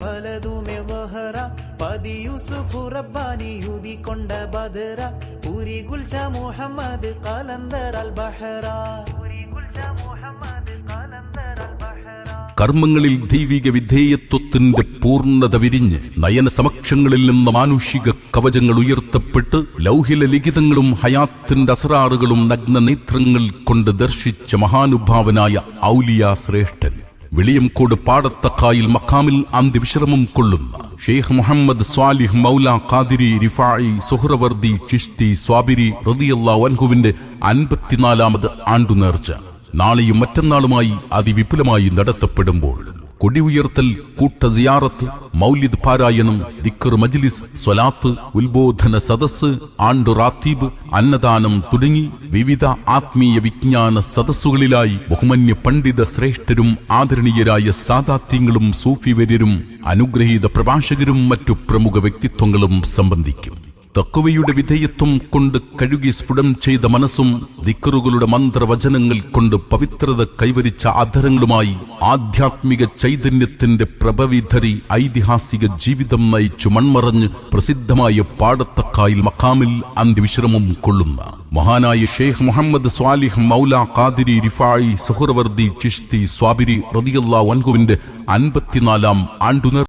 പലതുമേ വഹറ പതി യൂസുഫ് റബ്ബാനി യുദി കൊണ്ട ബദറ പൂരി ഗുൽഷ മുഹമ്മദ് ഖലന്ദർ അൽ ബഹറ. കർമ്മങ്ങളിൽ ദൈവിക വിധേയത്വത്തിന്റെ പൂർണ്ണത വിരിഞ്ഞ് നയന സമക്ഷങ്ങളിൽ നിന്ന് മാനുഷിക കവചങ്ങൾ ഉയർത്തപ്പെട്ട് ലൗഹില ലിഖിതങ്ങളും ഹയാത്തിന്റെ അസറാറുകളും നഗ്ന നേത്രങ്ങൾ കൊണ്ട് ദർശിച്ച മഹാനുഭാവനായ ഔലിയ ശ്രേഷ്ഠൻ വെളിയംകോട് പാടത്തക്കായിൽ മഖാമിൽ അന്ത്യവിശ്രമം കൊള്ളുന്ന ഷെയ്ഖ് മുഹമ്മദ് സ്വാലിഹ് മൗല ഖാദിരി റിഫായി സുഹ്റവർദി ചിശ്തി സ്വാബിരി റളിയല്ലാഹു അൻഹുവിന്റെ 54ാമത് ആണ്ടുനേർച്ച നാളെയും മറ്റന്നാളുമായി അതിവിപുലമായി നടത്തപ്പെടുമ്പോൾ കൊടി ഉയർത്തൽ, കൂട്ട സിയാറത്ത്, മൗലിദ് പാരായണം, ദിക്ർ മജ്ലിസ്, സ്വലാത്ത്, ഉത്ബോധന സദസ്സ്, ആണ്ടു റാത്തീബ്, അന്നദാനം തുടങ്ങി വിവിധ ആത്മീയ വിജ്ഞാന സദസ്സുകളിലായി ബഹുമന്യ പണ്ഡിത ശ്രേഷ്ഠരും ആദരണീയരായ സാദാത്യങ്ങളും സൂഫിവര്യരും അനുഗ്രഹീത പ്രഭാഷകരും മറ്റു പ്രമുഖ വ്യക്തിത്വങ്ങളും സംബന്ധിക്കും. തഖ്വയുടെ വിധേയത്വം കൊണ്ട് കഴുകി സ്ഫുടം ചെയ്ത മനസ്സും ദിക്റുകളുടെ മന്ത്രവചനങ്ങൾ കൊണ്ട് പവിത്രത കൈവരിച്ച അധരങ്ങളുമായി ആധ്യാത്മിക ചൈതന്യത്തിന്റെ പ്രഭവിധരി ഐതിഹാസിക ജീവിതം നയിച്ചു മൺമറഞ്ഞ് പ്രസിദ്ധമായ പാടത്തക്കായിൽ മഖാമിൽ അന്ത്യവിശ്രമം കൊള്ളുന്ന മഹാനായ ഷെയ്ഖ് മുഹമ്മദ് സ്വാലിഹ് മൗല ഖാദിരി റിഫായി സുഹ്റവർദി ചിശ്തി സ്വാബിരി റളിയല്ലാഹു അൻഹുവിന്റെ 54ാം ആണ്ടുനേർ